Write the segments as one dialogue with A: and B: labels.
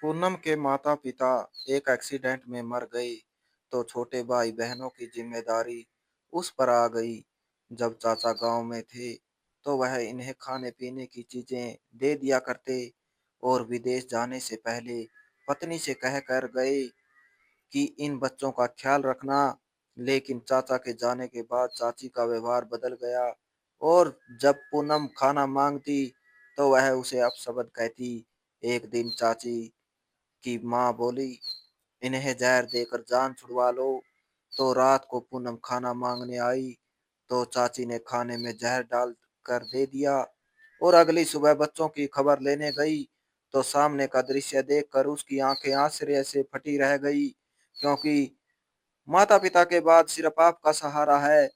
A: पूनम के माता-पिता एक एक्सीडेंट में मर गए, तो छोटे भाई-बहनों की जिम्मेदारी उस पर आ गई। जब चाचा गांव में थे, तो वह इन्हें खाने-पीने की चीजें दे दिया करते और विदेश जाने से पहले पत्नी से कह कर गए कि इन बच्चों का ख्याल रखना। लेकिन चाचा के जाने के बाद चाची का व्यवहार बदल गया और जब पूनम खाना मांगती, तो वह उसे अपशब्द कहती। एक दिन चाची की माँ बोली, इन्हें जहर देकर जान छुड़वा लो। तो रात को पूनम खाना मांगने आई, तो चाची ने खाने में जहर डाल कर दे दिया और अगली सुबह बच्चों की खबर लेने गई, तो सामने का दृश्य देखकर उसकी आंखें आश्चर्य से फटी रह गई, क्योंकि माता पिता के बाद सिर्फ आपका सहारा है।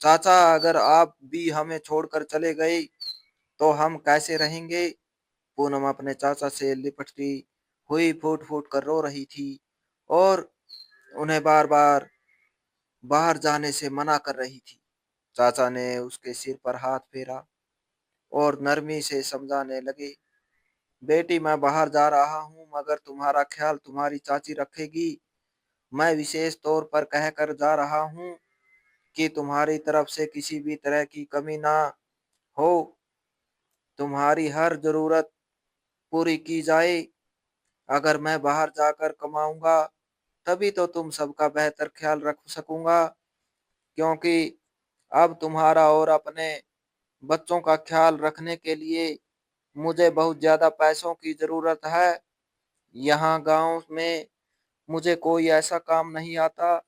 A: चाचा, अगर आप भी हमें छोड़कर चले गए तो हम कैसे रहेंगे? पूनम अपने चाचा से लिपटती हुई फूट फूट कर रो रही थी और उन्हें बार बार बाहर जाने से मना कर रही थी। चाचा ने उसके सिर पर हाथ फेरा और नरमी से समझाने लगे, बेटी मैं बाहर जा रहा हूँ, मगर तुम्हारा ख्याल तुम्हारी चाची रखेगी। मैं विशेष तौर पर कह कर जा रहा हूँ कि तुम्हारी तरफ से किसी भी तरह की कमी ना हो, तुम्हारी हर जरूरत पूरी की जाए। अगर मैं बाहर जाकर कमाऊंगा, तभी तो तुम सबका बेहतर ख्याल रख सकूंगा, क्योंकि अब तुम्हारा और अपने बच्चों का ख्याल रखने के लिए मुझे बहुत ज्यादा पैसों की जरूरत है। यहाँ गांव में मुझे कोई ऐसा काम नहीं आता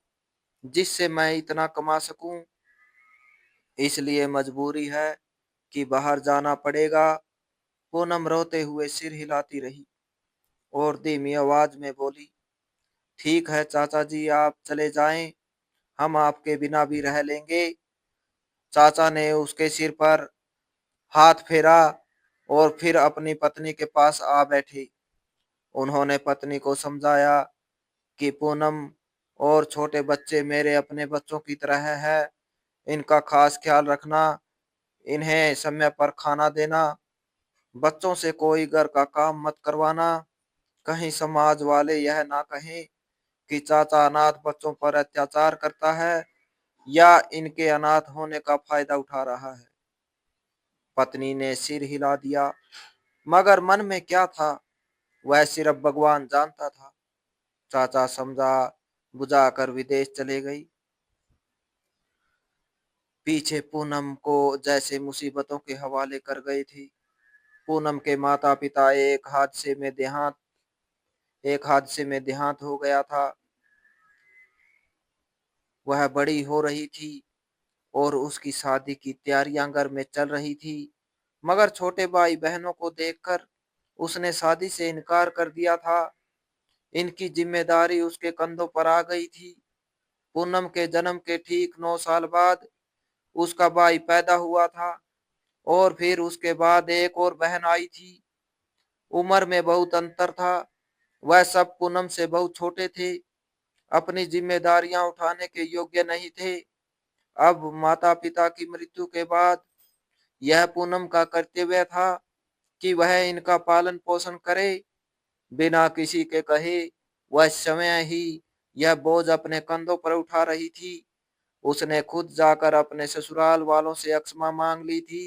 A: जिससे मैं इतना कमा सकूं, इसलिए मजबूरी है कि बाहर जाना पड़ेगा। पूनम रोते हुए सिर हिलाती रही और धीमी आवाज में बोली, ठीक है चाचा जी, आप चले जाएं, हम आपके बिना भी रह लेंगे। चाचा ने उसके सिर पर हाथ फेरा और फिर अपनी पत्नी के पास आ बैठे। उन्होंने पत्नी को समझाया कि पूनम और छोटे बच्चे मेरे अपने बच्चों की तरह है, इनका खास ख्याल रखना, इन्हें समय पर खाना देना, बच्चों से कोई घर का काम मत करवाना। कहीं समाज वाले यह ना कहें कि चाचा अनाथ बच्चों पर अत्याचार करता है या इनके अनाथ होने का फायदा उठा रहा है। पत्नी ने सिर हिला दिया, मगर मन में क्या था वह सिर्फ भगवान जानता था। चाचा समझा बुझाकर विदेश चले गई। पीछे पूनम को जैसे मुसीबतों के हवाले कर गए थे। पूनम के माता पिता एक हादसे में देहांत हो गया था। वह बड़ी हो रही थी और उसकी शादी की तैयारियां घर में चल रही थी, मगर छोटे भाई बहनों को देखकर उसने शादी से इनकार कर दिया था। इनकी जिम्मेदारी उसके कंधों पर आ गई थी। पूनम के जन्म के ठीक 9 साल बाद उसका भाई पैदा हुआ था और फिर उसके बाद एक और बहन आई थी। उम्र में बहुत अंतर था, वह सब पूनम से बहुत छोटे थे, अपनी जिम्मेदारियां उठाने के योग्य नहीं थे। अब माता पिता की मृत्यु के बाद यह पूनम का कर्तव्य था कि वह इनका पालन पोषण करे। बिना किसी के कहे वह स्वयं ही यह बोझ अपने कंधों पर उठा रही थी। उसने खुद जाकर अपने ससुराल वालों से क्षमा मांग ली थी।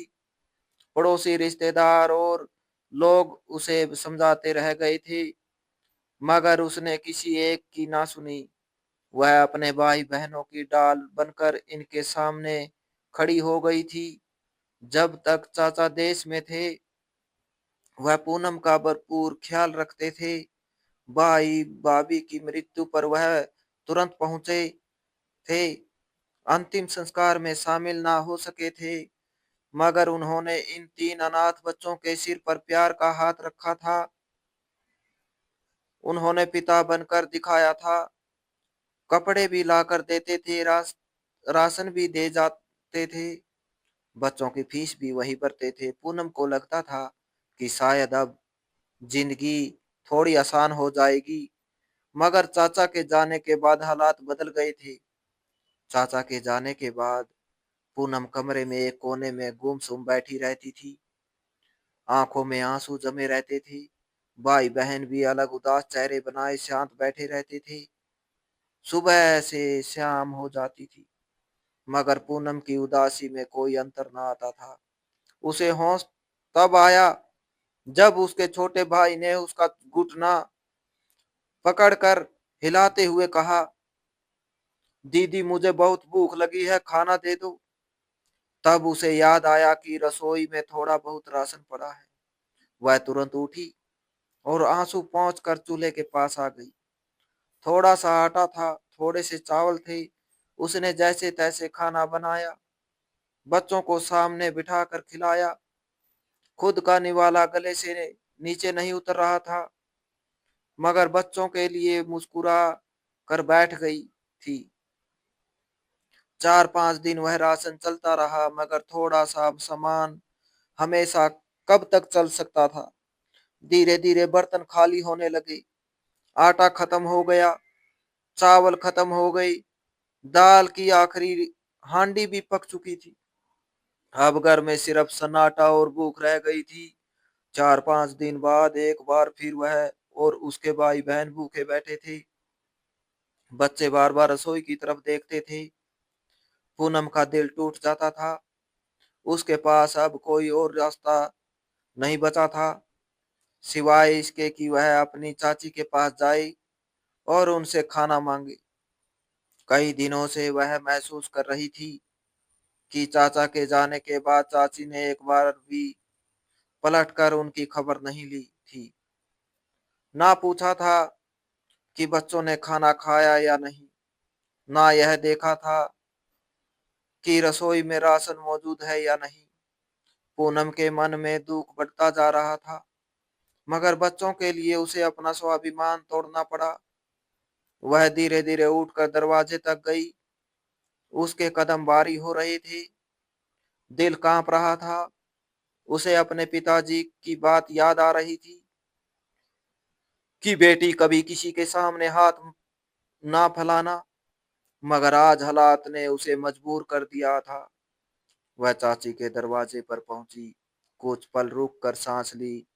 A: पड़ोसी, रिश्तेदार और लोग उसे समझाते रह गए थे, मगर उसने किसी एक की ना सुनी। वह अपने भाई बहनों की डाल बनकर इनके सामने खड़ी हो गई थी। जब तक चाचा देश में थे, वह पूनम का भरपूर ख्याल रखते थे। भाई भाभी की मृत्यु पर वह तुरंत पहुंचे थे। अंतिम संस्कार में शामिल ना हो सके थे, मगर उन्होंने इन तीन अनाथ बच्चों के सिर पर प्यार का हाथ रखा था। उन्होंने पिता बनकर दिखाया था। कपड़े भी लाकर देते थे, राशन भी दे जाते थे, बच्चों की फीस भी वही भरते थे। पूनम को लगता था कि शायद अब जिंदगी थोड़ी आसान हो जाएगी, मगर चाचा के जाने के बाद हालात बदल गए थे। चाचा के जाने के बाद पूनम कमरे में एक कोने में गुमसुम बैठी रहती थी। आंखों में आंसू जमे रहते थे भाई बहन भी अलग उदास चेहरे बनाए शांत बैठे रहते थे। सुबह से शाम हो जाती थी, मगर पूनम की उदासी में कोई अंतर न आता था। उसे होश तब आया जब उसके छोटे भाई ने उसका घुटना पकड़कर हिलाते हुए कहा, दीदी मुझे बहुत भूख लगी है, खाना दे दो। तब उसे याद आया कि रसोई में थोड़ा बहुत राशन पड़ा है। वह तुरंत उठी और आंसू पहुंच कर चूल्हे के पास आ गई। थोड़ा सा आटा था, थोड़े से चावल थे। उसने जैसे तैसे खाना बनाया, बच्चों को सामने बिठाकर खिलाया। खुद का निवाला गले से नीचे नहीं उतर रहा था, मगर बच्चों के लिए मुस्कुरा कर बैठ गई थी। 4-5 दिन वह राशन चलता रहा, मगर थोड़ा सा सामान हमेशा कब तक चल सकता था। धीरे धीरे बर्तन खाली होने लगे। आटा खत्म हो गया, चावल खत्म हो गई, दाल की आखिरी हांडी भी पक चुकी थी। अब घर में सिर्फ सन्नाटा और भूख रह गई थी। 4-5 दिन बाद एक बार फिर वह और उसके भाई बहन भूखे बैठे थे। बच्चे बार बार रसोई की तरफ देखते थे। पूनम का दिल टूट जाता था। उसके पास अब कोई और रास्ता नहीं बचा था, सिवाय इसके कि वह अपनी चाची के पास जाए और उनसे खाना मांगे। कई दिनों से वह महसूस कर रही थी कि चाचा के जाने के बाद चाची ने एक बार भी पलटकर उनकी खबर नहीं ली थी। ना पूछा था कि बच्चों ने खाना खाया या नहीं, ना यह देखा था कि रसोई में राशन मौजूद है या नहीं। पूनम के मन में दुख बढ़ता जा रहा था, मगर बच्चों के लिए उसे अपना स्वाभिमान तोड़ना पड़ा। वह धीरे धीरे उठकर दरवाजे तक गई। उसके कदम भारी हो रहे थे, दिल कांप रहा था। उसे अपने पिताजी की बात याद आ रही थी कि बेटी कभी किसी के सामने हाथ ना फैलाना, मगर आज हालात ने उसे मजबूर कर दिया था। वह चाची के दरवाजे पर पहुंची, कुछ पल रुक कर सांस ली,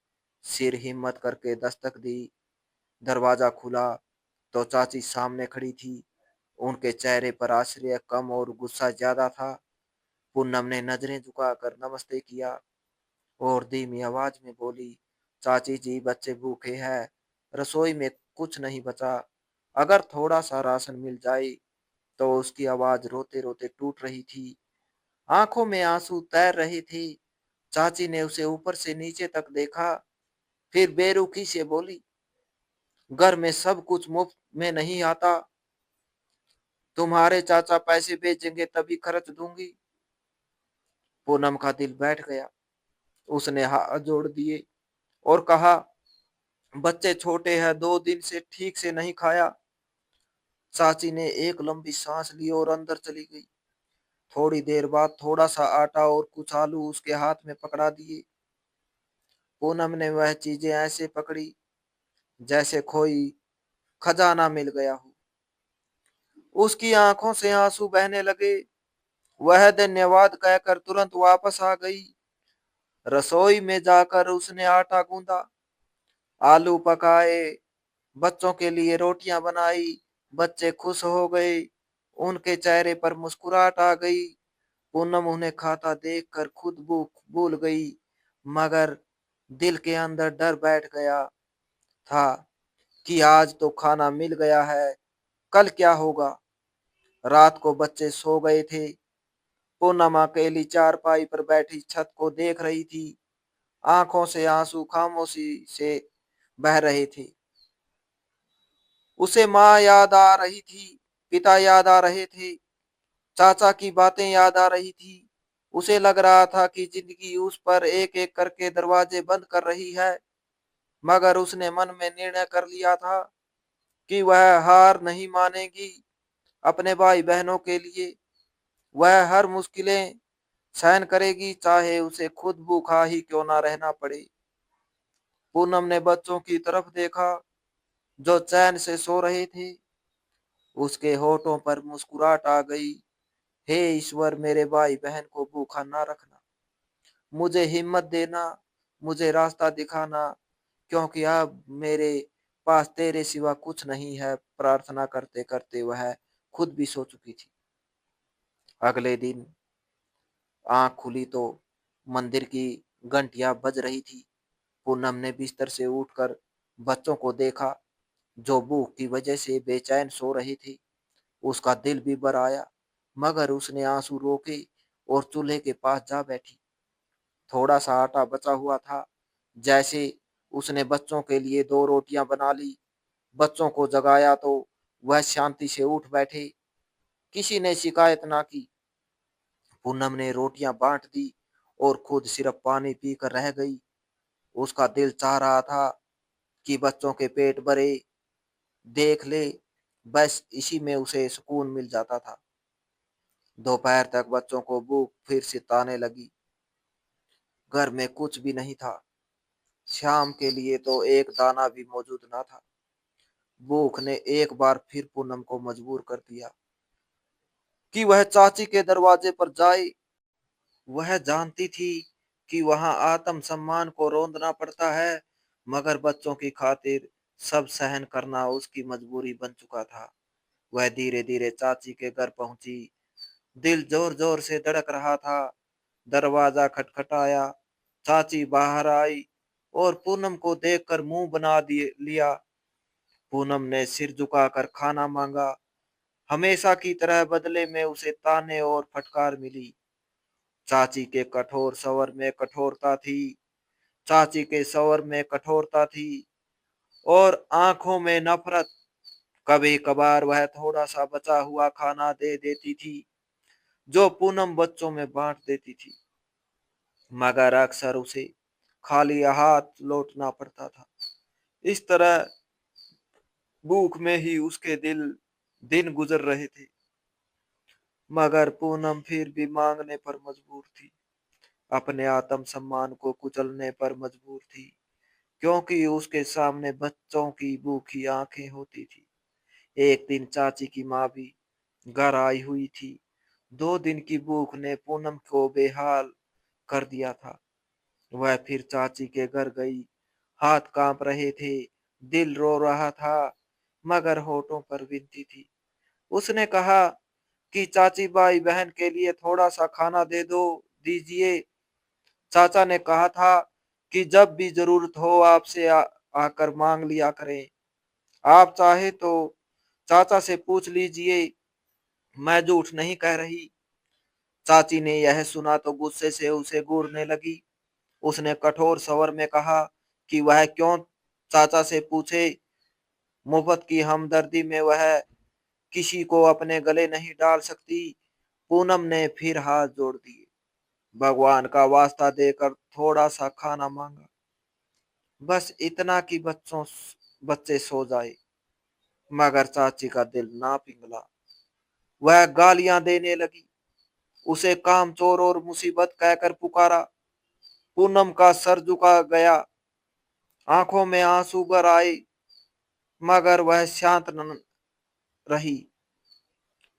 A: सिर हिम्मत करके दस्तक दी। दरवाजा खुला तो चाची सामने खड़ी थी। उनके चेहरे पर आश्चर्य कम और गुस्सा ज्यादा था। पूनम ने नजरें झुकाकर नमस्ते किया और धीमी आवाज में बोली, चाची जी बच्चे भूखे हैं, रसोई में कुछ नहीं बचा, अगर थोड़ा सा राशन मिल जाए। तो उसकी आवाज रोते रोते टूट रही थी, आंखों में आंसू तैर रहे थे। चाची ने उसे ऊपर से नीचे तक देखा, फिर बेरुखी से बोली, घर में सब कुछ मुफ्त में नहीं आता, तुम्हारे चाचा पैसे भेजेंगे तभी खर्च दूंगी। पूनम का दिल बैठ गया। उसने हाथ जोड़ दिए और कहा, बच्चे छोटे हैं, 2 दिन से ठीक से नहीं खाया। चाची ने एक लंबी सांस ली और अंदर चली गई। थोड़ी देर बाद थोड़ा सा आटा और कुछ आलू उसके हाथ में पकड़ा दिए। पूनम ने वह चीजें ऐसे पकड़ी जैसे कोई खजाना मिल गया हो। उसकी आंखों से आंसू बहने लगे। वह धन्यवाद कहकर तुरंत वापस आ गई। रसोई में जाकर उसने आटा गूंदा, आलू पकाए, बच्चों के लिए रोटियां बनाई। बच्चे खुश हो गए, उनके चेहरे पर मुस्कुराहट आ गई। पूनम उन्हें खाता देखकर खुद भूख भूल गई, मगर दिल के अंदर डर बैठ गया था कि आज तो खाना मिल गया है, कल क्या होगा। रात को बच्चे सो गए थे। पूनम अकेली चारपाई पर बैठी छत को देख रही थी। आंखों से आंसू खामोशी से बह रहे थे। उसे माँ याद आ रही थी, पिता याद आ रहे थे, चाचा की बातें याद आ रही थी। उसे लग रहा था कि जिंदगी उस पर एक एक करके दरवाजे बंद कर रही है, मगर उसने मन में निर्णय कर लिया था कि वह हार नहीं मानेगी। अपने भाई बहनों के लिए वह हर मुश्किलें सहन करेगी, चाहे उसे खुद भूखा ही क्यों ना रहना पड़े। पूनम ने बच्चों की तरफ देखा जो चैन से सो रहे थे। उसके होठों पर मुस्कुराहट आ गई। हे ईश्वर, मेरे भाई बहन को भूखा ना रखना, मुझे हिम्मत देना, मुझे रास्ता दिखाना। क्योंकि अब मेरे पास तेरे सिवा कुछ नहीं है। प्रार्थना करते करते वह खुद भी सो चुकी थी। अगले दिन आंख खुली तो मंदिर की घंटियां बज रही थी। पूनम ने बिस्तर से उठकर बच्चों को देखा, जो भूख की वजह से बेचैन सो रही थी। उसका दिल भी भर आया, मगर उसने आंसू रोके और चूल्हे के पास जा बैठी। थोड़ा सा आटा बचा हुआ था। जैसे उसने बच्चों के लिए दो रोटियां बना ली, बच्चों को जगाया तो वह शांति से उठ बैठे। किसी ने शिकायत ना की। पूनम ने रोटियां बांट दी और खुद सिर्फ पानी पीकर रह गई। उसका दिल चाह रहा था कि बच्चों के पेट भरे देख ले, बस इसी में उसे सुकून मिल जाता था। दोपहर तक बच्चों को भूख फिर से ताने लगी। घर में कुछ भी नहीं था। शाम के लिए तो एक दाना भी मौजूद ना था। भूख ने एक बार फिर पूनम को मजबूर कर दिया कि वह चाची के दरवाजे पर जाए। वह जानती थी कि वहां आत्मसम्मान को रोंदना पड़ता है, मगर बच्चों की खातिर सब सहन करना उसकी मजबूरी बन चुका था। वह धीरे धीरे चाची के घर पहुंची। दिल जोर जोर से धड़क रहा था। दरवाजा खटखटाया। चाची बाहर आई और पूनम को देखकर मुंह बना दिए लिया। पूनम ने सिर झुकाकर खाना मांगा। हमेशा की तरह बदले में उसे ताने और फटकार मिली। चाची के कठोर स्वर में कठोरता थी। चाची के स्वर में कठोरता थी और आंखों में नफरत। कभी कभार वह थोड़ा सा बचा हुआ खाना दे देती थी, जो पूनम बच्चों में बांट देती थी, मगर अक्सर उसे खाली हाथ लौटना पड़ता था। इस तरह भूख में ही उसके दिन गुजर रहे थे, मगर पूनम फिर भी मांगने पर मजबूर थी। अपने आत्मसम्मान को कुचलने पर मजबूर थी, क्योंकि उसके सामने बच्चों की भूखी आंखें होती थी। एक दिन चाची की माँ भी घर आई हुई थी। 2 दिन की भूख ने पूनम को बेहाल कर दिया था। वह फिर चाची के घर गई। हाथ कांप रहे थे, दिल रो रहा था, मगर होठों पर विनती थी। उसने कहा कि चाची भाई बहन के लिए थोड़ा सा खाना दे दो, दीजिए। चाचा ने कहा था कि जब भी जरूरत हो आपसे आकर मांग लिया करें। आप चाहे तो चाचा से पूछ लीजिए, मैं झूठ नहीं कह रही। चाची ने यह सुना तो गुस्से से उसे घूरने लगी। उसने कठोर स्वर में कहा कि वह क्यों चाचा से पूछे। मुफ्त की हमदर्दी में वह किसी को अपने गले नहीं डाल सकती। पूनम ने फिर हाथ जोड़ दिए। भगवान का वास्ता देकर थोड़ा सा खाना मांगा, बस इतना कि बच्चे सो जाए। मगर चाची का दिल ना पिघला। वह गालियां देने लगी, उसे कामचोर और मुसीबत कहकर पुकारा। पूनम का सर झुका गया, आंखों में आंसू भर आए, मगर वह शांत न रही।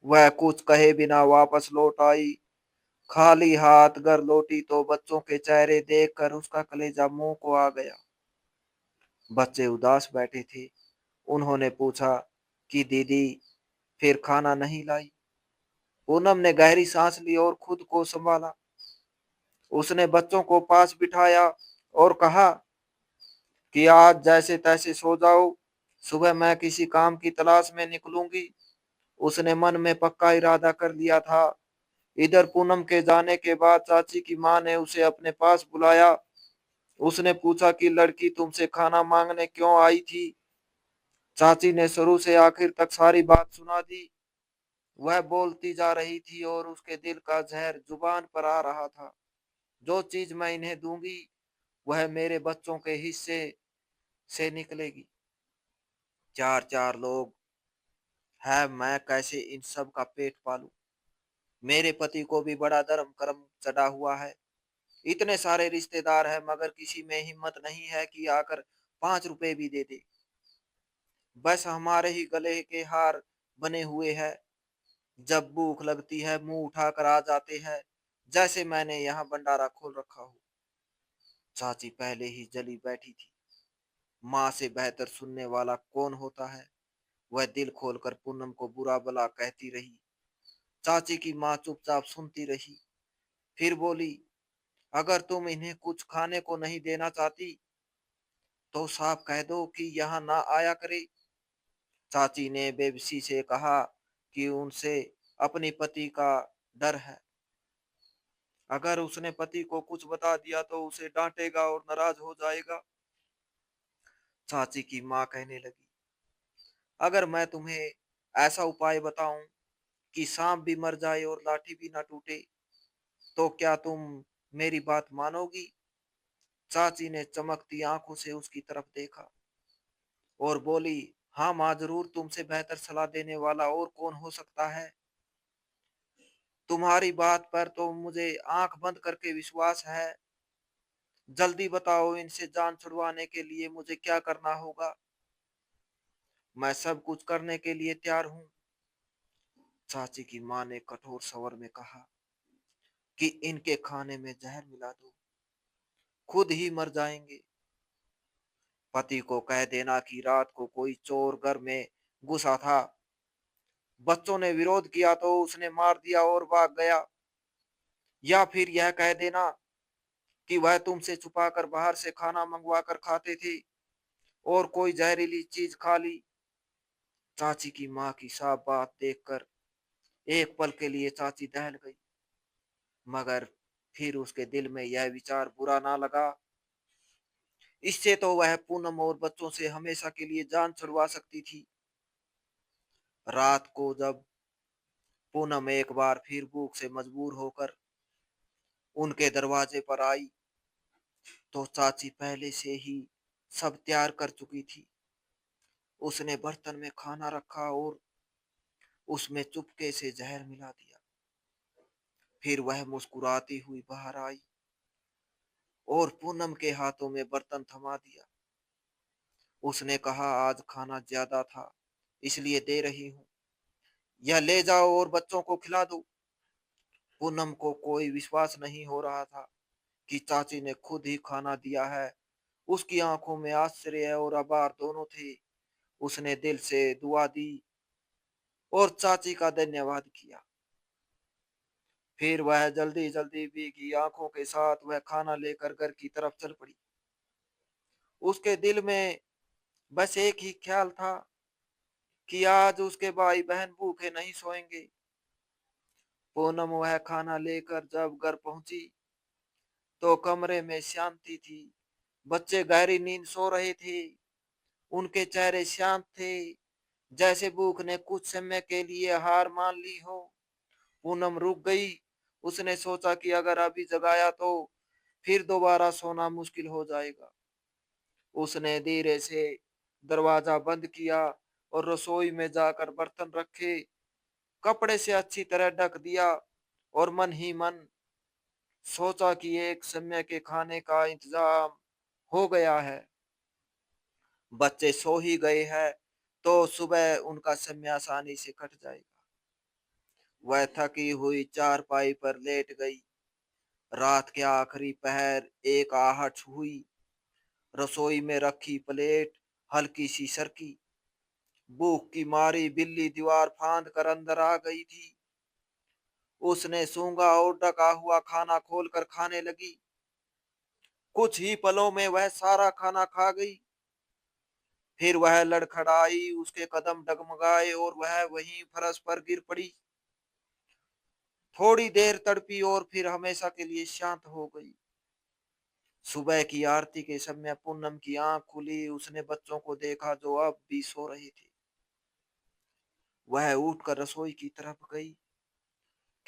A: वह कुछ कहे बिना वापस लौट आई। खाली हाथ घर लौटी तो बच्चों के चेहरे देखकर उसका कलेजा मुंह को आ गया। बच्चे उदास बैठे थे। उन्होंने पूछा कि दीदी फिर खाना नहीं लाई। पूनम ने गहरी सांस ली और खुद को संभाला। उसने बच्चों को पास बिठाया और कहा कि आज जैसे तैसे सो जाओ, सुबह मैं किसी काम की तलाश में निकलूंगी। उसने मन में पक्का इरादा कर लिया था। इधर पूनम के जाने के बाद चाची की मां ने उसे अपने पास बुलाया। उसने पूछा कि लड़की तुमसे खाना मांगने क्यों आई थी। चाची ने शुरू से आखिर तक सारी बात सुना दी। वह बोलती जा रही थी और उसके दिल का जहर जुबान पर आ रहा था। जो चीज मैं इन्हें दूंगी वह मेरे बच्चों के हिस्से से निकलेगी। चार चार लोग है, मैं कैसे इन सब का पेट पालूं। मेरे पति को भी बड़ा धर्म कर्म चढ़ा हुआ है। इतने सारे रिश्तेदार हैं, मगर किसी में हिम्मत नहीं है कि आकर 5 रुपए भी दे दे। बस हमारे ही गले के हार बने हुए हैं। जब भूख लगती है मुंह उठाकर आ जाते हैं, जैसे मैंने यहाँ भंडारा खोल रखा हो। चाची पहले ही जली बैठी थी। माँ से बेहतर सुनने वाला कौन होता है। वह दिल खोलकर पूनम को बुरा भला कहती रही। चाची की माँ चुपचाप सुनती रही, फिर बोली, अगर तुम इन्हें कुछ खाने को नहीं देना चाहती तो साफ कह दो कि यहाँ ना आया करे। चाची ने बेबसी से कहा कि उनसे अपनी पति का डर है। अगर उसने पति को कुछ बता दिया तो उसे डांटेगा और नाराज हो जाएगा। चाची की माँ कहने लगी, अगर मैं तुम्हें ऐसा उपाय बताऊं कि सांप भी मर जाए और लाठी भी ना टूटे, तो क्या तुम मेरी बात मानोगी। चाची ने चमकती आंखों से उसकी तरफ देखा और बोली, हाँ माँ, जरूर, तुमसे बेहतर सलाह देने वाला और कौन हो सकता है। तुम्हारी बात पर तो मुझे आंख बंद करके विश्वास है। जल्दी बताओ, इनसे जान छुड़वाने के लिए मुझे क्या करना होगा। मैं सब कुछ करने के लिए तैयार हूँ। चाची की माँ ने कठोर स्वर में कहा कि इनके खाने में जहर मिला दो, खुद ही मर जाएंगे। पति को कह देना कि रात को कोई चोर घर में घुसा था। बच्चों ने विरोध किया तो उसने मार दिया और भाग गया। या फिर यह कह देना कि वह तुमसे छुपाकर बाहर से खाना मंगवा कर खाते थे और कोई जहरीली चीज खा ली। चाची की माँ की साफ बात देखकर एक पल के लिए चाची दहल गई, मगर फिर उसके दिल में यह विचार बुरा ना लगा। इससे तो वह पूनम और बच्चों से हमेशा के लिए जान छुड़वा सकती थी। रात को जब पूनम एक बार फिर भूख से मजबूर होकर उनके दरवाजे पर आई, तो चाची पहले से ही सब तैयार कर चुकी थी। उसने बर्तन में खाना रखा और उसमें चुपके से जहर मिला दिया। फिर वह मुस्कुराती हुई बाहर आई और पूनम के हाथों में बर्तन थमा दिया। उसने कहा, आज खाना ज्यादा था, इसलिए दे रही हूँ। यह ले जाओ और बच्चों को खिला दो। पूनम को कोई विश्वास नहीं हो रहा था कि चाची ने खुद ही खाना दिया है। उसकी आंखों में आश्चर्य और आभार दोनों थे। उसने दिल से दुआ दी और चाची का धन्यवाद किया। फिर वह जल्दी जल्दी भीगी आंखों के साथ वह खाना लेकर घर की तरफ चल पड़ी। उसके दिल में बस एक ही ख्याल था कि आज उसके भाई बहन भूखे नहीं सोएंगे। पूनम वह खाना लेकर जब घर पहुंची तो कमरे में शांति थी। बच्चे गहरी नींद सो रहे थे। उनके चेहरे शांत थे, जैसे भूख ने कुछ समय के लिए हार मान ली हो। पूनम रुक गई। उसने सोचा कि अगर अभी जगाया तो फिर दोबारा सोना मुश्किल हो जाएगा। उसने धीरे से दरवाजा बंद किया और रसोई में जाकर बर्तन रखे, कपड़े से अच्छी तरह ढक दिया और मन ही मन सोचा कि एक समय के खाने का इंतजाम हो गया है। बच्चे सो ही गए हैं तो सुबह उनका समय आसानी से कट जाएगा। वह थकी हुई चारपाई पर लेट गई। रात के आखिरी पहर एक आहट हुई। रसोई में रखी प्लेट हल्की सी सरकी। भूख की मारी बिल्ली दीवार फांद कर अंदर आ गई थी। उसने सूंघा और ढका हुआ खाना खोलकर खाने लगी। कुछ ही पलों में वह सारा खाना खा गई। फिर वह लड़खड़ाई, उसके कदम डगमगाए और वह वहीं फर्श पर गिर पड़ी। थोड़ी देर तड़पी और फिर हमेशा के लिए शांत हो गई। सुबह की आरती के समय पूनम की आंख खुली। उसने बच्चों को देखा जो अब भी सो रहे थे। वह उठकर रसोई की तरफ गई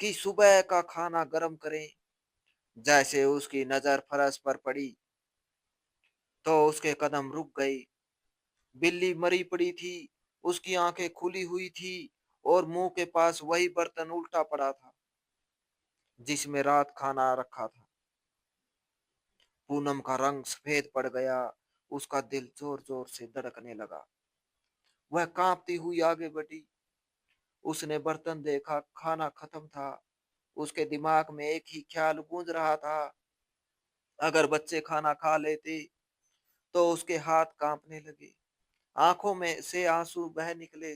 A: कि सुबह का खाना गर्म करें। जैसे उसकी नजर फर्श पर पड़ी तो उसके कदम रुक गए। बिल्ली मरी पड़ी थी। उसकी आंखें खुली हुई थी और मुंह के पास वही बर्तन उल्टा पड़ा था जिसमें रात खाना रखा था। पूनम का रंग सफेद पड़ गया। उसका दिल जोर जोर से धड़कने लगा। वह कांपती हुई आगे बढ़ी। उसने बर्तन देखा, खाना खत्म था। उसके दिमाग में एक ही ख्याल गूंज रहा था, अगर बच्चे खाना खा लेते तो उसके हाथ कांपने लगे, आंखों में से आंसू बह निकले।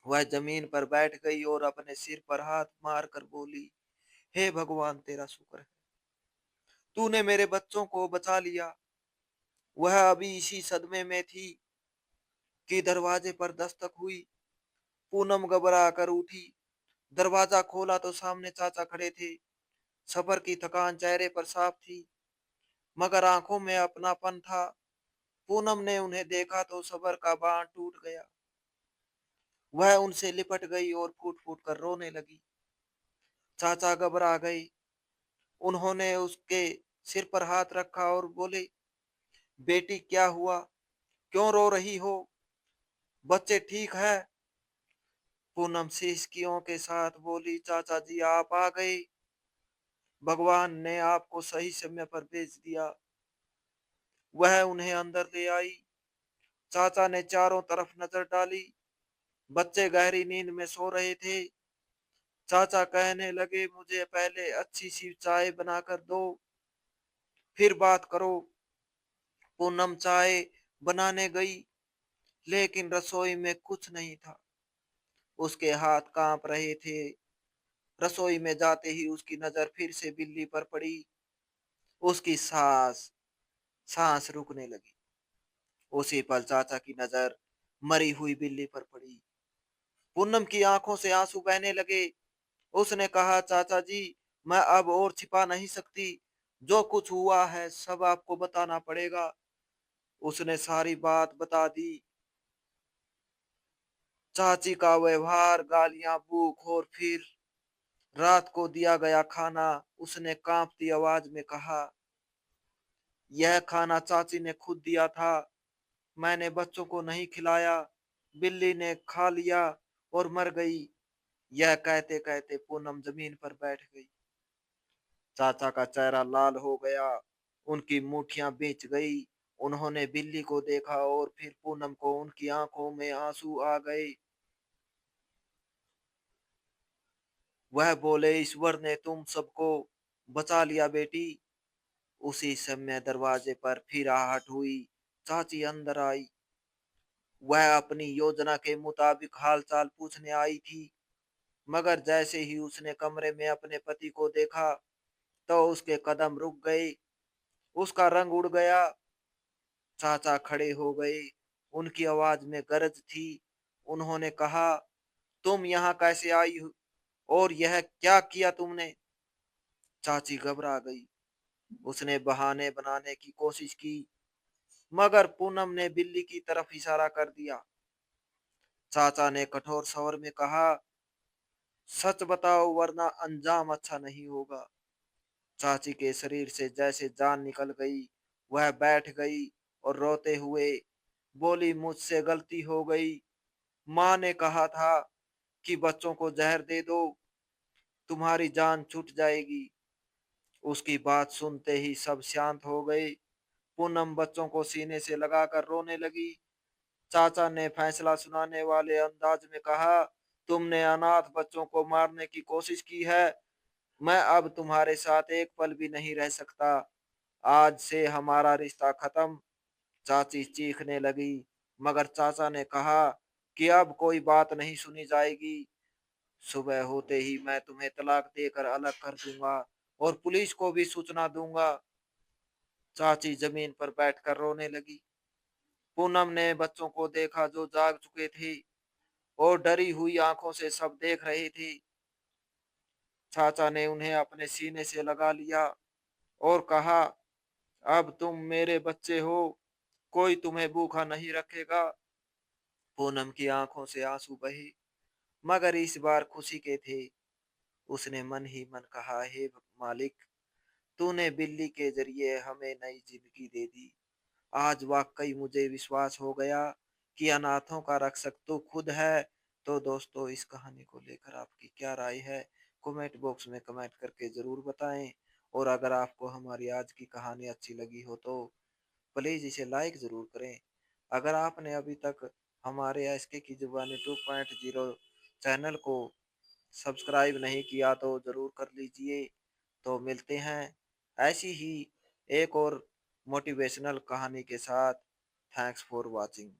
A: वह जमीन पर बैठ गई और अपने सिर पर हाथ मारकर बोली, हे भगवान तेरा शुक्र है, तूने मेरे बच्चों को बचा लिया। वह अभी इसी सदमे में थी कि दरवाजे पर दस्तक हुई। पूनम घबरा कर उठी, दरवाजा खोला तो सामने चाचा खड़े थे। सफर की थकान चेहरे पर साफ थी, मगर आंखों में अपनापन था। पूनम ने उन्हें देखा तो सबर का बांध टूट गया। वह उनसे लिपट गई और फूट फूट कर रोने लगी। चाचा घबरा गए, उन्होंने उसके सिर पर हाथ रखा और बोले, बेटी क्या हुआ, क्यों रो रही हो, बच्चे ठीक है? पूनम सिसकियों के साथ बोली, चाचा जी आप आ गए, भगवान ने आपको सही समय पर भेज दिया। वह उन्हें अंदर ले आई। चाचा ने चारों तरफ नजर डाली, बच्चे गहरी नींद में सो रहे थे। चाचा कहने लगे, मुझे पहले अच्छी सी चाय बनाकर दो, फिर बात करो। पूनम चाय बनाने गई, लेकिन रसोई में कुछ नहीं था। उसके हाथ कांप रहे थे। रसोई में जाते ही उसकी नजर फिर से बिल्ली पर पड़ी। उसकी सांस सांस रुकने लगी। उसी पल चाचा की नजर मरी हुई बिल्ली पर पड़ी। पूनम की आंखों से आंसू बहने लगे। उसने कहा, चाचा जी मैं अब और छिपा नहीं सकती, जो कुछ हुआ है सब आपको बताना पड़ेगा। उसने सारी बात बता दी। चाची का व्यवहार, गालियां, भूख और फिर रात को दिया गया खाना। उसने कांपती आवाज में कहा, यह खाना चाची ने खुद दिया था, मैंने बच्चों को नहीं खिलाया, बिल्ली ने खा लिया और मर गई। यह कहते कहते पूनम जमीन पर बैठ गई। चाचा का चेहरा लाल हो गया, उनकी मुठ्ठियां भींच गई। उन्होंने बिल्ली को देखा और फिर पूनम को। उनकी आंखों में आंसू आ गए। वह बोले, ईश्वर ने तुम सबको बचा लिया बेटी। उसी समय दरवाजे पर फिर आहट हुई। चाची अंदर आई। वह अपनी योजना के मुताबिक हालचाल पूछने आई थी, मगर जैसे ही उसने कमरे में अपने पति को देखा तो उसके कदम रुक गए, उसका रंग उड़ गया। चाचा खड़े हो गए, उनकी आवाज में गरज थी। उन्होंने कहा, तुम यहाँ कैसे आई हो और यह क्या किया तुमने? चाची घबरा गई। उसने बहाने बनाने की कोशिश की, मगर पूनम ने बिल्ली की तरफ इशारा कर दिया। चाचा ने कठोर स्वर में कहा, सच बताओ वरना अंजाम अच्छा नहीं होगा। चाची के शरीर से जैसे जान निकल गई। वह बैठ गई और रोते हुए बोली, मुझसे गलती हो गई। माँ ने कहा था कि बच्चों को जहर दे दो, तुम्हारी जान छूट जाएगी। उसकी बात सुनते ही सब शांत हो गए। पूनम बच्चों को सीने से लगाकर रोने लगी। चाचा ने फैसला सुनाने वाले अंदाज में कहा, तुमने अनाथ बच्चों को मारने की कोशिश की है, मैं अब तुम्हारे साथ एक पल भी नहीं रह सकता। आज से हमारा रिश्ता खत्म। चाची चीखने लगी, मगर चाचा ने कहा कि अब कोई बात नहीं सुनी जाएगी। सुबह होते ही मैं तुम्हें तलाक देकर अलग कर दूंगा और पुलिस को भी सूचना दूंगा। चाची जमीन पर बैठकर रोने लगी। पूनम ने बच्चों को देखा जो जाग चुके थे और डरी हुई आंखों से सब देख रहे थे। चाचा ने उन्हें अपने सीने से लगा लिया और कहा, अब तुम मेरे बच्चे हो, कोई तुम्हें भूखा नहीं रखेगा। पूनम की आंखों से आंसू बहे, मगर इस बार खुशी के थे। उसने मन ही मन कहा, हे मालिक, तूने बिल्ली के जरिए हमें नई जिंदगी दे दी। आज वाकई मुझे विश्वास हो गया कि अनाथों का रक्षक तो खुद है। तो दोस्तों, इस कहानी को लेकर आपकी क्या राय है, कमेंट बॉक्स में कमेंट करके जरूर बताएं। और अगर आपको हमारी आज की कहानी अच्छी लगी हो तो प्लीज इसे लाइक जरूर करें। अगर आपने अभी तक हमारे एसके की जुबानी 2.0 चैनल को सब्सक्राइब नहीं किया तो जरूर कर लीजिए। तो मिलते हैं ऐसी ही एक और मोटिवेशनल कहानी के साथ। Thanks for watching.